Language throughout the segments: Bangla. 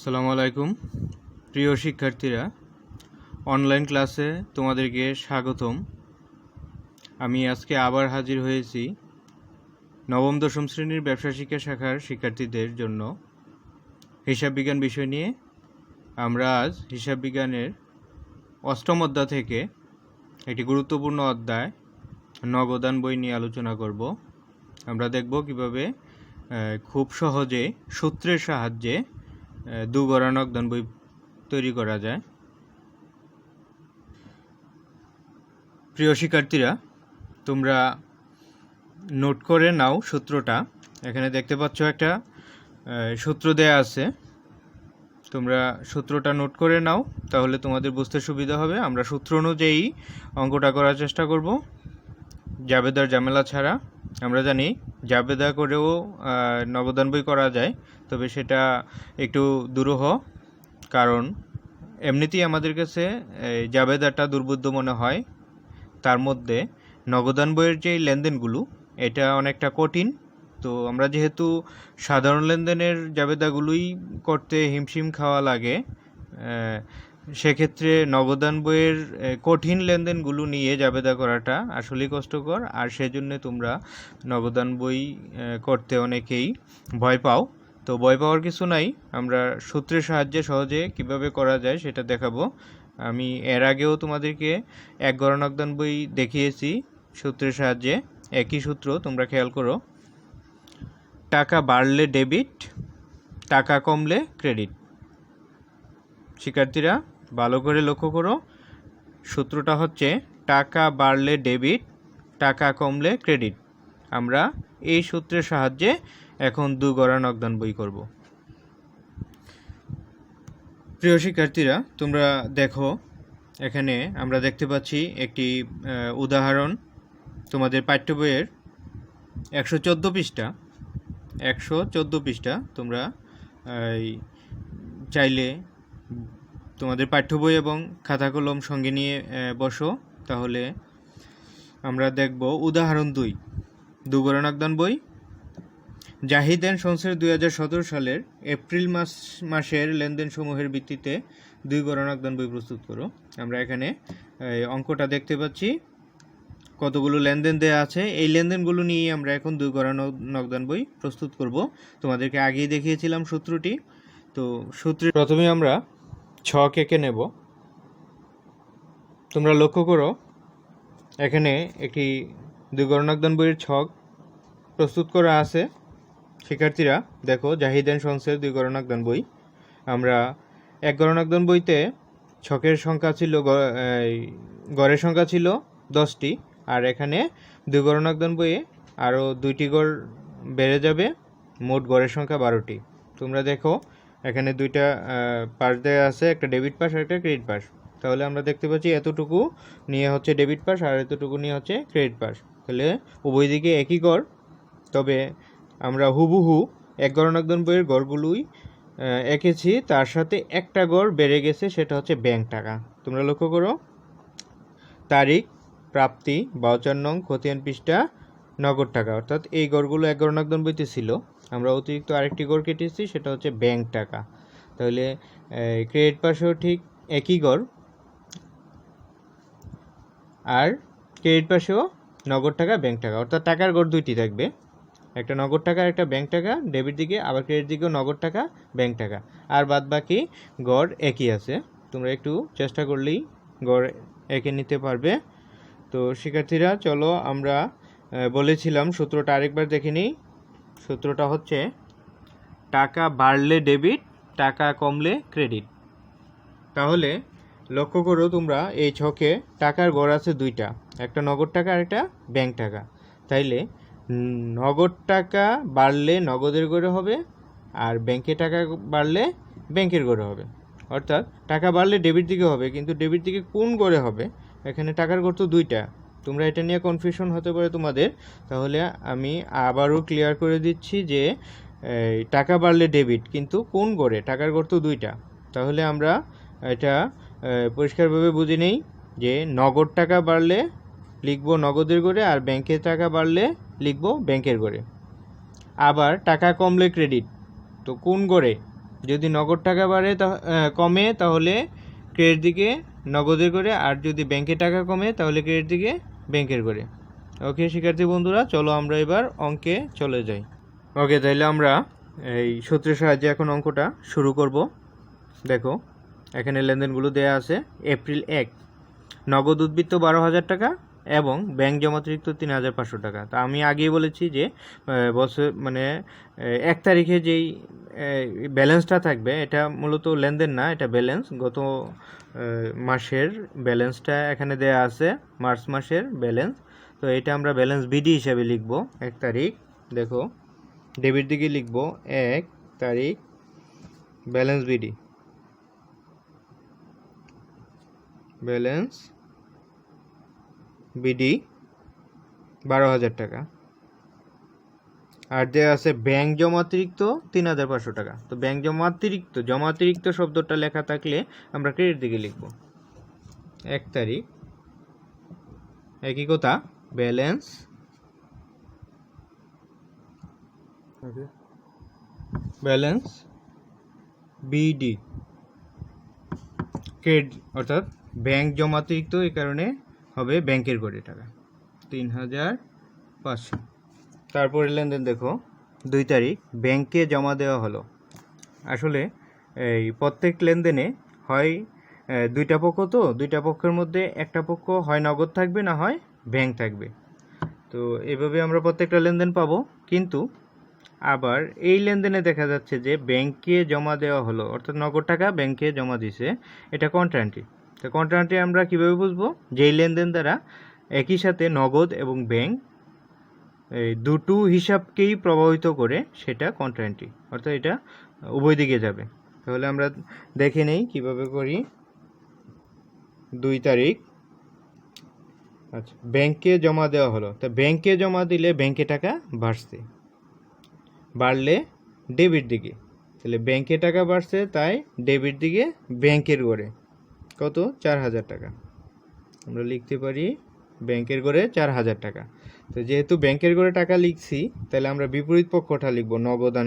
আসসালামু আলাইকুম প্রিয় শিক্ষার্থীরা, অনলাইন ক্লাসে তোমাদেরকে স্বাগতম। আমি আজকে আবার হাজির হয়েছি নবম দশম শ্রেণীর ব্যবসা শিক্ষা শাখার শিক্ষার্থীদের জন্য হিসাব বিজ্ঞান বিষয় নিয়ে। আমরা আজ হিসাব বিজ্ঞানের অষ্টম অধ্যায় থেকে একটি গুরুত্বপূর্ণ অধ্যায় নগদান বই নিয়ে আলোচনা করব। আমরা দেখব কিভাবে খুব সহজে সূত্রের সাহায্যে দুগড়া নগদান বই তৈরি করা যায়। প্রিয় শিক্ষার্থীরা, তোমরা নোট করে নাও সূত্রটা। এখানে দেখতে পাচ্ছ একটা সূত্র দেয়া আছে, তোমরা সূত্রটা নোট করে নাও, তাহলে তোমাদের বুঝতে সুবিধা হবে। আমরা সূত্র অনুযায়ী অঙ্কটা করার চেষ্টা করব, জাবেদার ঝামেলা ছাড়া। আমরা জানি জাবেদা করেও নগদান বই করা যায়, তবে সেটা একটু দুরূহ, কারণ এমনিতেই আমাদের কাছে জাবেদাটা দুর্বোধ্য মনে হয়। তার মধ্যে নগদান বইয়ের যে লেনদেনগুলো, এটা অনেকটা কঠিন। তো আমরা যেহেতু সাধারণ লেনদেনের জাবেদাগুলোই করতে হিমশিম খাওয়া লাগে, সেক্ষেত্রে নগদান বইয়ের কঠিন লেনদেনগুলো নিয়ে জাবেদা করাটা আসলেই কষ্টকর। আর সেজন্য তোমরা নগদান বই করতে অনেকেই ভয় পাও। তো ভয় পাওয়ার কিছু নাই, আমরা সূত্রের সাহায্যে সহজে কিভাবে করা যায় সেটা দেখাবো। আমি এর আগেও তোমাদেরকে এক গড়া নগদান বই দেখিয়েছি সূত্রের সাহায্যে। একই সূত্র, তোমরা খেয়াল করো। টাকা বাড়লে ডেবিট, টাকা কমলে ক্রেডিট। শিক্ষার্থীরা ভালো করে লক্ষ্য করো, সূত্রটা হচ্ছে টাকা বাড়লে ডেবিট, টাকা কমলে ক্রেডিট। আমরা এই সূত্রের সাহায্যে এখন দুগড়া নগদান বই করব। প্রিয় শিক্ষার্থীরা, তোমরা দেখো, এখানে আমরা দেখতে পাচ্ছি একটি উদাহরণ। তোমাদের পাঠ্য বইয়ের 114 পৃষ্ঠা তোমরা চাইলে তোমাদের পাঠ্য বই এবং খাতা কলম সঙ্গে নিয়ে বসো। তাহলে আমরা দেখব উদাহরণ 2, দুগড়া নগদান বই। জাহিদ অ্যান্ড সন্সের 2017 সালের এপ্রিল মাসের লেনদেন সমূহের ভিত্তিতে দুই গড়া নগদান বই প্রস্তুত করো। আমরা এখানে অঙ্কটা দেখতে পাচ্ছি, কতগুলো লেনদেন দেওয়া আছে। এই লেনদেনগুলো নিয়ে আমরা এখন দুই গড়া নগদান বই প্রস্তুত করব। তোমাদেরকে আগেই দেখিয়েছিলাম সূত্রটি। তো সূত্রে প্রথমে আমরা ছক এঁকে নেব। তোমরা লক্ষ্য করো, এখানে একটি দুই গড়া নগদান বইয়ের ছক প্রস্তুত করা আছে। শিক্ষার্থীরা দেখো, জাহিদ অ্যান্ড সন্সের দুই গড়া নগদান বই। আমরা এক গড়া নগদান বইতে ছকের সংখ্যা ছিল, গড়ের সংখ্যা ছিল 10টি, আর এখানে দুই গড়া নগদান বইয়ে আরও 2টি গড় বেড়ে যাবে, মোট গড়ের সংখ্যা 12টি। তোমরা দেখো, এখানে দুইটা পাশ দেওয়া আছে, একটা ডেবিট পাশ আর একটা ক্রেডিট পাশ। তাহলে আমরা দেখতে পাচ্ছি এতটুকু নিয়ে হচ্ছে ডেবিট পাশ আর এতটুকু নিয়ে হচ্ছে ক্রেডিট পাশ। তাহলে উভয় দিকে একই গড়, তবে আমরা হুবহু এক গড়া নগদান বইয়ের গড়গুলোই এঁকেছি, তার সাথে একটা গড় বেড়ে গেছে, সেটা হচ্ছে ব্যাংক টাকা। তোমরা লক্ষ্য করো, তারিখ, প্রাপ্তি, 52 নং, খতিয়ান পৃষ্ঠা, নগদ টাকা। অর্থাৎ এই গড়গুলো এক গড়া নগদান বইতে ছিল, আমরা অতিরিক্ত আরেকটি গড় কেটেছি, সেটা হচ্ছে ব্যাংক টাকা। তাহলে ক্রেডিট পাশেও ঠিক একই গড়, আর ক্রেডিট পাশেও নগদ টাকা, ব্যাংক টাকা। অর্থাৎ টাকার গড় দুইটি থাকবে, একটা নগদ টাকা আর একটা ব্যাংক টাকা। ডেবিট দিকে আবার ক্রেডিট দিকেও নগদ টাকা, ব্যাংক টাকা, আর বাদ বাকি গড় একই আছে। তোমরা একটু চেষ্টা করলেই গড় এঁকে নিতে পারবে। তো শিক্ষার্থীরা চলো, আমরা বলেছিলাম সূত্রটা আরেকবার দেখে নিই। সূত্রটা হচ্ছে টাকা বাড়লে ডেবিট, টাকা কমলে ক্রেডিট। তাহলে লক্ষ্য করো তোমরা, এই ছকে টাকার গড় আছে দুইটা, একটা নগদ টাকা আর একটা ব্যাংক টাকা। তাইলে নগদ টাকা বাড়লে নগদের গড়ে হবে, আর ব্যাংকে টাকা বাড়লে ব্যাংকের গড়ে হবে। অর্থাৎ টাকা বাড়লে ডেবিট দিকে হবে, কিন্তু ডেবিট দিকে কোন গড়ে হবে? এখানে টাকার গড় তো দুইটা, তোমরা এটা নিয়ে কনফিউশন হতে পারে তোমাদের। তাহলে আমি আবারও ক্লিয়ার করে দিচ্ছি যে টাকা বাড়লে ডেবিট, কিন্তু কোন গড়ে? টাকার গড় তো দুইটা। তাহলে আমরা এটা পরিষ্কারভাবে বুঝে নেই যে নগদ টাকা বাড়লে লিখব নগদের গড়ে, আর ব্যাংকের টাকা বাড়লে লিখব ব্যাংকের গড়ে। আবার টাকা কমলে ক্রেডিট, তো কোন গড়ে? যদি নগদ টাকা বাড়ে কমে তাহলে ক্রেডিট দিকে নগদের করে, আর যদি ব্যাংকে টাকা কমে তাহলে ক্রেডিট দিকে ব্যাংকের করে। ওকে শিক্ষার্থী বন্ধুরা, চলো আমরা এবার অঙ্কে চলে যাই। ওকে, তাইলে আমরা এই সূত্রের সাহায্যে এখন অঙ্কটা শুরু করব। দেখো এখানে লেনদেনগুলো দেয়া আছে। এপ্রিল 1 নগদ উদ্বৃত্ত 12,000 টাকা এবং ব্যাংক জমাতিরিক্ত 3,500 টাকা। তা আমি আগেই বলেছি যে বছর মানে 1 তারিখে যেই ব্যালেন্সটা থাকবে এটা মূলত লেনদেন না, এটা ব্যালেন্স। গত মাসের ব্যালেন্সটা এখানে দেয়া আছে, মার্চ মাসের ব্যালেন্স। তো এটা আমরা ব্যালেন্স বিডি হিসাবে লিখব। 1 তারিখ, দেখো ডেবিট দিকে লিখব 1 তারিখ ব্যালেন্স বিডি, ব্যালেন্স বিডি 12,000 টাকা। আর দেওয়া আছে ব্যাংক জমাতিরিক্ত 3,500 টাকা। তো ব্যাংক জমাতিরিক্ত শব্দটা লেখা থাকলে আমরা ক্রেডিট দিকে লিখব। 1 তারিখ একই কথা ব্যালেন্স বিডি ক্রেডিট, অর্থাৎ ব্যাংক জমাতিরিক্ত, এই কারণে হবে ব্যাংকের করে টাকা 3,500। তারপরে লেনদেন দেখো 2 তারিখ ব্যাংকে জমা দেওয়া হলো। আসলে এই প্রত্যেক লেনদেনে হয় দুইটা পক্ষ, তো দুইটা পক্ষের মধ্যে একটা পক্ষ হয় নগদ থাকবে না হয় ব্যাংক থাকবে। তো এভাবে আমরা প্রত্যেকটা লেনদেন পাবো। কিন্তু আবার এই লেনদেনে দেখা যাচ্ছে যে ব্যাংকে জমা দেওয়া হলো, অর্থাৎ নগদ টাকা ব্যাংকে জমা দিছে, এটা কন্ট্রান্টি। তো কন্ট্রান্টি আমরা কীভাবে বুঝবো? যেই লেনদেন দ্বারা একই সাথে নগদ এবং ব্যাংক এই দুটো হিসাবকেই প্রভাবিত করে সেটা কন্ট্রান্টি, অর্থাৎ এটা উভয় দিকে যাবে। তাহলে আমরা দেখে নেই কিভাবে করি। 2 তারিখ, আচ্ছা ব্যাংকে জমা দেওয়া হলো। তা ব্যাংকে জমা দিলে ব্যাংকে টাকা বাড়লে ডেবিট দিকে, তাহলে ব্যাংকে টাকা বাড়ছে তাই ডেবিট দিকে ব্যাংকের করে কত 4,000 টাকা। আমরা লিখতে পারি ব্যাংকের করে 4,000 টাকা। তো যেহেতু ব্যাংকের করে টাকা লিখছি তাহলে আমরা বিপরীত পক্ষটা লিখব নগদান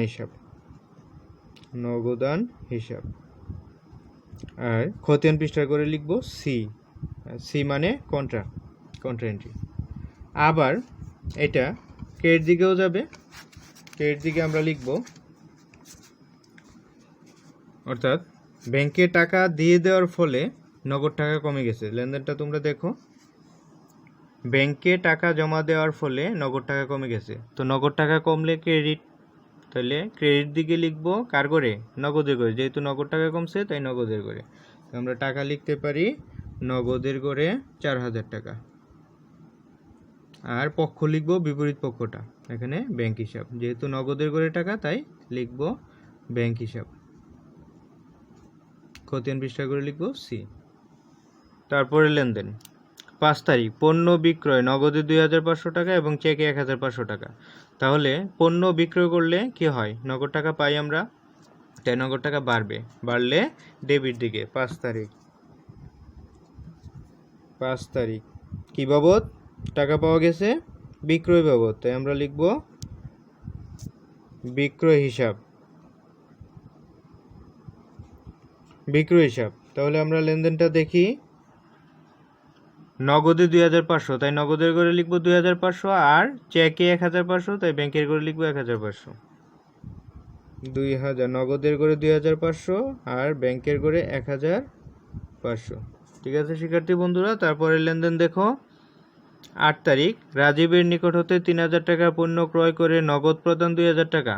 হিসাব। আর খতিয়ান পৃষ্ঠার করে লিখব সি মানে কন্ট্রান্টি। আবার এটা ক্রেডিট দিকেও যাবে, ক্রেডিট দিকে আমরা লিখব, অর্থাৎ ব্যাংকে টাকা দিয়ে দেওয়ার ফলে নগদ টাকা কমে গেছে। লেনদেনটা তোমরা দেখো, ব্যাংকে টাকা জমা দেওয়ার ফলে নগদ টাকা কমে গেছে। তো নগদ টাকা কমলে ক্রেডিট, তাহলে ক্রেডিট দিকে লিখব কার করে? নগদের করে। যেহেতু নগদ টাকা কমছে তাই নগদের করে। আমরা টাকা লিখতে পারি নগদের করে 4,000 টাকা। আর পক্ষ লিখব বিপরীত পক্ষটা, এখানে ব্যাংক হিসাব। যেহেতু নগদের করে টাকা তাই লিখব ব্যাংক হিসাব। খতিয়ান পৃষ্ঠা করে লিখব সি। তারপরে লেনদেন 5 তারিখ পণ্য বিক্রয় নগদে 2,500 টাকা এবং চেকে 1,500 টাকা। তাহলে পণ্য বিক্রয় করলে কি হয়? নগদ টাকা পাই আমরা, তাই নগদ টাকা বাড়লে ডেবিট দিকে 5 তারিখ কি বাবদ টাকা পাওয়া গেছে? বিক্রয় বাবদ, তাই আমরা লিখব বিক্রয় হিসাব। তাহলে আমরা লেনদেনটা দেখি, নগদে 2,500 তাই নগদের করে লিখব 2,500, আর চেকে 1,500 তাই ব্যাংকের করে লিখব 1,500। 2,000 নগদের করে 2,500 আর ব্যাংকের করে 1,500। ঠিক আছে শিক্ষার্থী বন্ধুরা, তারপরে লেনদেন দেখো 8 তারিখ রাজীবের নিকট হতে 3,000 টাকা পণ্য ক্রয় করে নগদ প্রদান 2,000 টাকা।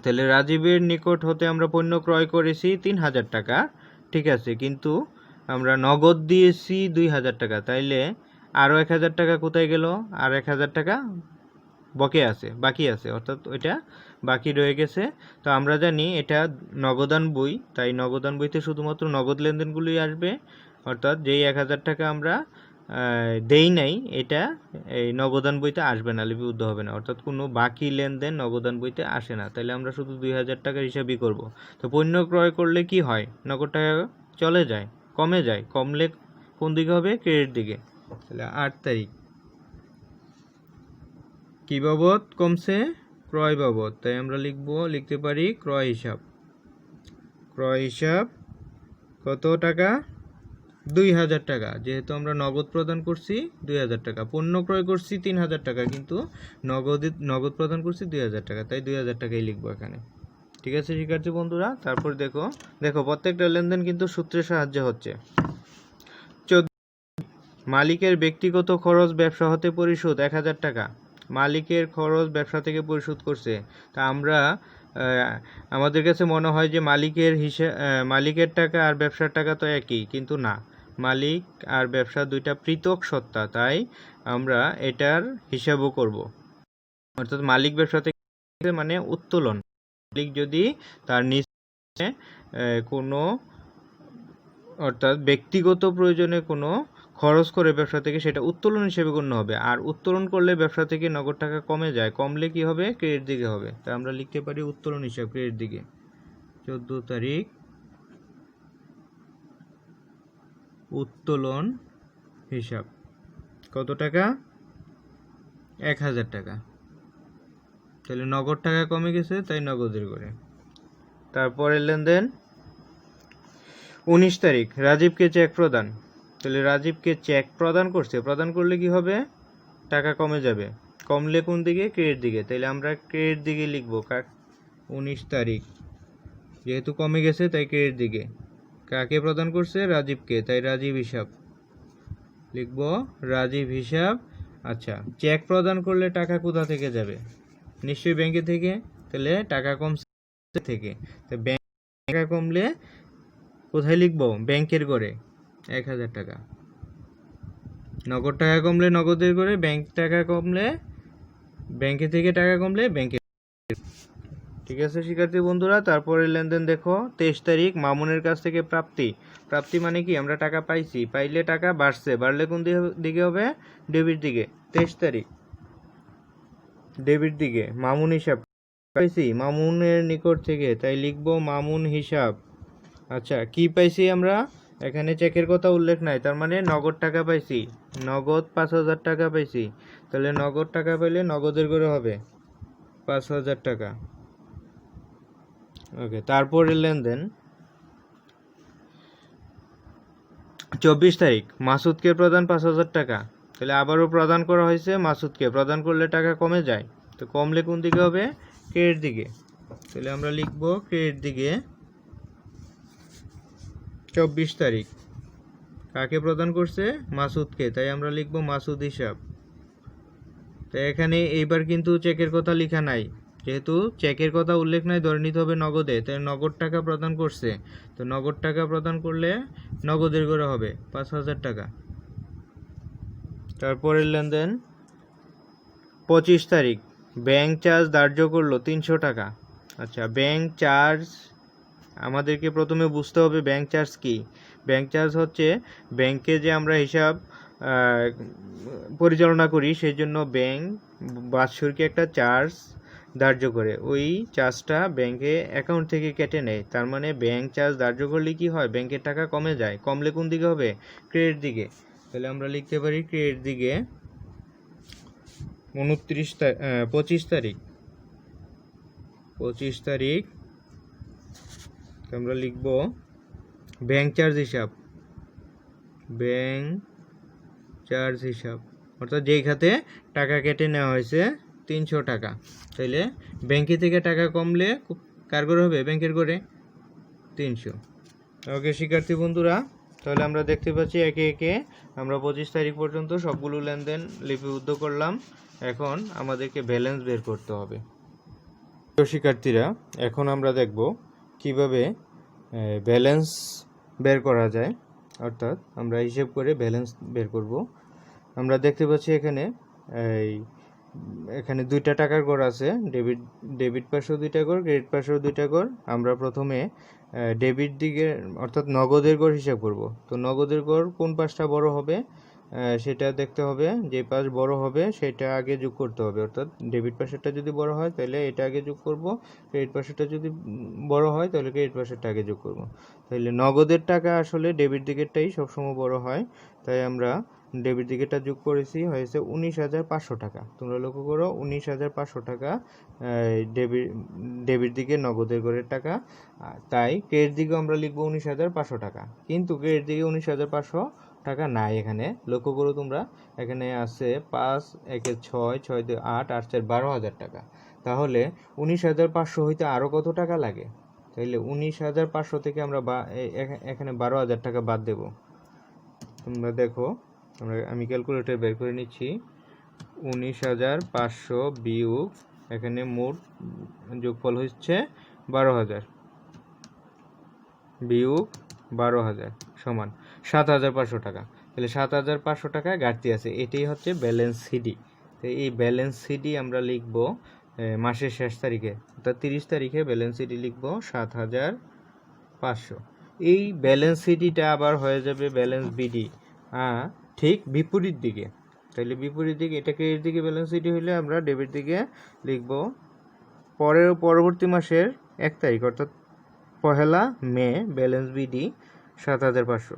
তাহলে রাজীবের নিকট হতে আমরা পণ্য ক্রয় করেছি 3,000 টাকা, ঠিক আছে, কিন্তু আমরা নগদ দিয়েছি 2,000 টাকা। তাইলে আরও 1,000 টাকা কোথায় গেল? আর 1,000 টাকা বাকি আছে, অর্থাৎ ওইটা বাকি রয়ে গেছে। তো আমরা জানি এটা নগদান বই, তাই নগদান বইতে শুধুমাত্র নগদ লেনদেনগুলোই আসবে, অর্থাৎ যেই 1,000 টাকা আমরা দেই নাই এটা এই নগদান বইতে আসবে না, লিপিবদ্ধ হবে না, অর্থাৎ কোনো বাকি লেনদেন নগদান বইতে আসে না। তাহলে আমরা শুধু 2,000 টাকার হিসাবই করব। তো পণ্য ক্রয় করলে কি হয়? নগদ টাকা চলে যায়, কমে যায়। কমলে কোন দিকে হবে? ক্রেডিট দিকে। তাহলে 8 তারিখ কি বাবদ কমছে? ক্রয় বাবদ, তাই আমরা লিখতে পারি ক্রয় হিসাব। ক্রয় হিসাব কত টাকা? 2000 টাকা। যেহেতু আমরা নগদ প্রদান করছি 2000 টাকা, পণ্য ক্রয় করছি 3000 টাকা, কিন্তু নগদ প্রদান করছি 2000 টাকা, তাই 2000 টাকাই লিখবো এখানে। ঠিক আছে শিক্ষার্থী বন্ধুরা, তারপর দেখো প্রত্যেকটা লেনদেন কিন্তু সূত্রের সাহায্যে হচ্ছে। মালিকের ব্যক্তিগত খরচ ব্যবসা হতে পরিশোধ 1000 টাকা। মালিকের খরচ ব্যবসা থেকে পরিশোধ করছে। তা আমরা আমাদের কাছে মনে হয় যে মালিকের টাকা আর ব্যবসার টাকা তো একই, কিন্তু না, মালিক আর ব্যবসা দুইটা পৃথক সত্তা, তাই আমরা এটার হিসাবও করব। অর্থাৎ মালিক ব্যবসা থেকে মানে উত্তোলন, মালিক যদি তার নিচে কোনো অর্থাৎ ব্যক্তিগত প্রয়োজনে কোনো খরচ করে ব্যবসা থেকে, সেটা উত্তোলন হিসেবে গণ্য হবে। আর উত্তোলন করলে ব্যবসা থেকে নগদ টাকা কমে যায়, কমলে কি হবে? ক্রেডিট দিকে হবে। তা আমরা লিখতে পারি উত্তোলন হিসাব ক্রেডিট দিকে। 14 তারিখ উত্তোলন হিসাব কত টাকা? 1000 টাকা। তাহলে নগদ টাকা কমে গেছে, তাই নগদের করে। তারপরের লেনদেন 19 তারিখ রাজীবকে চেক প্রদান। তাহলে রাজীবকে চেক প্রদান করছে, প্রদান করলে কি হবে? টাকা কমে যাবে, কমলে কোন দিকে? ক্রেডিট দিকে। তাহলে আমরা ক্রেডিট দিকে লিখব। 19 তারিখ যেহেতু কমে গেছে, তাই ক্রেডিট দিকে। কাকে প্রদান করছে? রাজীবকে, তাই রাজীব হিসাব লিখব, রাজীব হিসাব। আচ্ছা, চেক প্রদান করলে টাকা কোথা থেকে যাবে? নিশ্চয়ই ব্যাংকে থেকে। তাহলে টাকা কমছে থেকে, তো ব্যাংক টাকা কমলে কোথায় লিখব? ব্যাংকের করে 1000 টাকা। নগদ টাকা কমলে নগদের করে, ব্যাংক টাকা কমলে ব্যাংকে থেকে টাকা কমলে ব্যাংকে। ঠিক আছে শিক্ষার্থী বন্ধুরা, তারপরে লেনদেন দেখো 23 তারিখ মামুনের কাছ থেকে প্রাপ্তি। প্রাপ্তি মানে কি? আমরা টাকা পাইছি, পাইলে টাকা বাড়ছে, বাড়লে কোন দিকে হবে? ডেবিট দিকে। 23 তারিখ ডেবিট দিকে। মামুন হিসাব পাইছি মামুনের নিকট থেকে, তাই লিখবো মামুন হিসাব। আচ্ছা, কি পাইছি আমরা? এখানে চেকের কথা উল্লেখ নাই, তার মানে নগদ টাকা পাইছি, নগদ 5000 টাকা পাইছি। তাহলে নগদ টাকা পাইলে নগদের করে হবে 5000 টাকা। ওকে, তারপরে লেনদেন 24 তারিখ মাসুদকে প্রদান 5000 টাকা। তাহলে আবারও প্রদান করা হয়েছে মাসুদকে, প্রদান করলে টাকা কমে যায়, তো কমলে কোন দিকে হবে? ক্রেডিট দিকে। তাহলে আমরা লিখব ক্রেডিট দিকে। 24 তারিখ কাকে প্রদান করছে? মাসুদকে, তাই আমরা লিখব মাসুদ হিসাব। তো এখানে এইবার কিন্তু চেকের কথা লেখা নাই, যেহেতু চেকের কথা উল্লেখ নাই, ধরে নিতে হবে নগদে, তাই নগদ টাকা প্রদান করছে, তো নগদ টাকা প্রদান করলে নগদের করে হবে 5000 টাকা। তারপরের লেনদেন 25 তারিখ ব্যাংক চার্জ ধার্য করলো 300 টাকা। আচ্ছা, ব্যাংক চার্জ আমাদেরকে প্রথমে বুঝতে হবে ব্যাংক চার্জ কি। ব্যাংক চার্জ হচ্ছে ব্যাংকে যে আমরা হিসাব পরিচালনা করি, সেই জন্য ব্যাংক বাৎসরিক একটা চার্জ ধার্য করে, ওই চার্জটা ব্যাংকে অ্যাকাউন্ট থেকে কেটে নেয়। তার মানে ব্যাংক চার্জ ধার্য করলে কি হয়? ব্যাংকের টাকা কমে যায়, কমলে কোন দিকে হবে? ক্রেডিট দিকে। তাহলে আমরা লিখতে পারি ক্রেডিট দিকে। 25 তারিখ আমরা লিখব ব্যাংক চার্জ হিসাব। ব্যাংক চার্জ হিসাব অর্থাৎ যেই খাতে টাকা কেটে নেওয়া হয়েছে 300 টাকা। তাইলে ব্যাংকে থেকে টাকা কমলে কার করে হবে? ব্যাংকের করে 300। ওকে শিক্ষার্থী বন্ধুরা, তাহলে আমরা দেখতে পাচ্ছি একে একে আমরা 25 তারিখ পর্যন্ত সবগুলো লেনদেন লিপিবদ্ধ করলাম। এখন আমাদেরকে ব্যালেন্স বের করতে হবে। শিক্ষার্থীরা, এখন আমরা দেখব কিভাবে ব্যালেন্স বের করা যায়, অর্থাৎ আমরা হিসেব করে ব্যালেন্স বের করব। আমরা দেখতে পাচ্ছি এখানে দুইটা টাকার ঘর আছে, ডেবিট পাশেও দুইটা ঘর, ক্রেডিট পাশেও দুইটা ঘর। আমরা প্রথমে ডেবিট দিকে অর্থাৎ নগদের ঘর হিসাব করব। তো নগদের ঘর কোন পাশটা বড় হবে সেটা দেখতে হবে, যে পাশ বড় হবে সেটা আগে যোগ করতে হবে। অর্থাৎ ডেবিট পাশেরটা যদি বড় হয় তাহলে এটা আগে যোগ করব, ক্রেডিট পাশেরটা যদি বড় হয় তাহলে ক্রেডিট পাশেরটা আগে যোগ করব। তাহলে নগদের টাকা আসলে ডেবিট দিকেরটাই সবসময় বড় হয়, তাই আমরা ডেবিট দিকেটা যোগ করেছি, হয়েছে 19,500 টাকা। তোমরা লক্ষ্য করো 19,500 টাকা ডেবিট দিকে নগদের গড়ের টাকা, তাই ক্রেডিট দিকেও আমরা লিখবো 19,500 টাকা। কিন্তু ক্রেডিট দিকে 19,500 টাকা নাই এখানে, লক্ষ্য করো তোমরা, এখানে আছে 5 1 6 6 2 8 8 4 12,000 টাকা। তাহলে 19,500 হইতে আরও কত টাকা লাগে? তাইলে 19,500 থেকে আমরা এখানে 12,000 টাকা বাদ দেব। তোমরা দেখো, আমি ক্যালকুলেটর বের করে নিচ্ছি। 19,500 বিয়োগ এখানে মোট যোগফল হচ্ছে 12,000 বিয়োগ 12,000 সমান 7,500 টাকা। তাহলে 7,500 টাকা ঘাটতি আছে, এটাই হচ্ছে ব্যালেন্স সিডি। তো এই ব্যালেন্স সিডি আমরা লিখব মাসের শেষ তারিখে, অর্থাৎ 30 তারিখে ব্যালেন্স সিডি লিখব 7,500। এই ব্যালেন্স সিডিটা আবার হয়ে যাবে ব্যালেন্স বিডি ঠিক বিপরীত দিকে। তাহলে বিপরীত দিকে, এটা ক্রেডিট দিকে ব্যালেন্স সিডি হলে আমরা ডেবিট দিকে লিখব পরবর্তী মাসের 1 তারিখ, অর্থাৎ 1 মে ব্যালেন্স বিডি 7,500।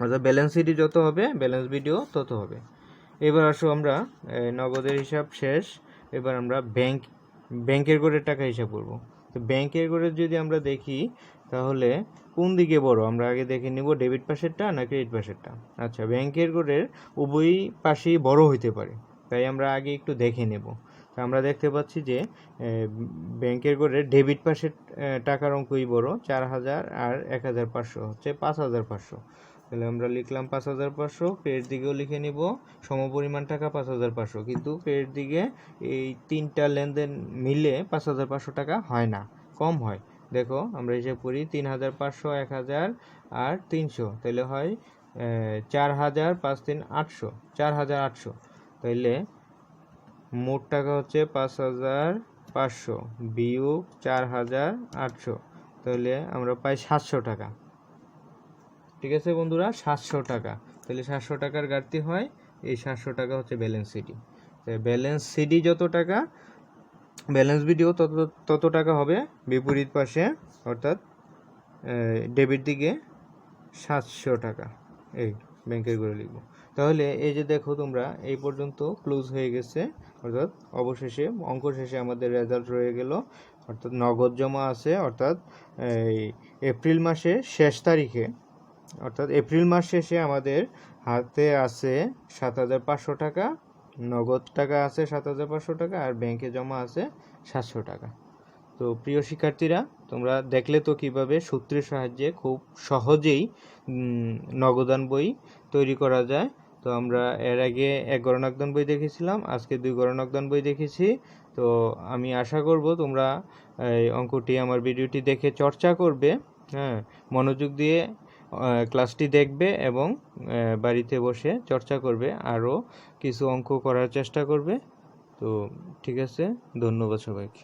অর্থাৎ ব্যালেন্স সিডি যত হবে ব্যালেন্স বিডিও তত হবে। এবার আসো আমরা নগদের হিসাব শেষ, এবার আমরা ব্যাংকের গড়ের টাকা হিসাব করব। তো ব্যাংকের গড়ের যদি আমরা দেখি তাহলে কোন দিকে বড়, আমরা আগে দেখে নিব ডেবিট পাশেরটা না ক্রেডিট পাশেরটা। আচ্ছা, ব্যাংকের গড়ের উভয় পাশেই বড় হইতে পারে, তাই আমরা আগে একটু দেখে নেব। তো আমরা দেখতে পাচ্ছি যে ব্যাংকের গড়ের ডেবিট পাশের টাকার অঙ্কই বড়, 4,000 আর 1,500 হচ্ছে 5,500। তাহলে আমরা লিখলাম 5,500, ক্রেডিট দিকেও লিখে নিব সমপরিমাণ টাকা 5,500, কিন্তু ক্রেডিট দিকে এই তিনটা লেনদেন মিলে 5,500 টাকা হয় না, কম হয়। দেখো আমরা হিসাব করি, 3,500, 1,000 আর 300, তাহলে হয় 4,000, 5 3 800, 4,800। তাইলে মোট টাকা হচ্ছে 5,500 বিয়োগ 4,800, তাহলে আমরা পাই 700 টাকা। ঠিক আছে বন্ধুরা, 700 টাকা। তাহলে 700 টাকার ঘাটতি হয়, এই 700 টাকা হচ্ছে ব্যালেন্স সিডি। ব্যালেন্স সিডি যত টাকা, ব্যালেন্স বিডিও তত টাকা হবে বিপরীত পাশে, অর্থাৎ ডেবিট দিকে 700 টাকা। এই ব্যাংকের করে লিখব। তাহলে এই যে দেখো তোমরা, এই পর্যন্ত ক্লোজ হয়ে গেছে, অর্থাৎ অবশেষে অঙ্ক শেষে আমাদের রেজাল্ট রয়ে গেল, অর্থাৎ নগদ জমা আছে, অর্থাৎ এপ্রিল মাসের শেষ তারিখে, অর্থাৎ এপ্রিল মাস শেষে আমাদের হাতে আছে 7,500 টাকা, নগদ টাকা আছে 7,500 টাকা, আর ব্যাংকে জমা আছে 700 টাকা। তো প্রিয় শিক্ষার্থীরা, তোমরা দেখলে তো কিভাবে সূত্রের সাহায্যে খুব সহজেই নগদান বই তৈরি করা যায়। তো আমরা এর আগে 1 গণনাগদান বই দেখেছিলাম, আজকে 2 গণনাগদান বই দেখেছি। তো আমি আশা করব তোমরা এই অঙ্কটি, আমার ভিডিওটি দেখে চর্চা করবে, হ্যাঁ, মনোযোগ দিয়ে ক্লাসটি দেখবে এবং বাড়িতে বসে চর্চা করবে, আরও কিছু অঙ্ক করার চেষ্টা করবে। তো ঠিক আছে, ধন্যবাদ সবাইকে।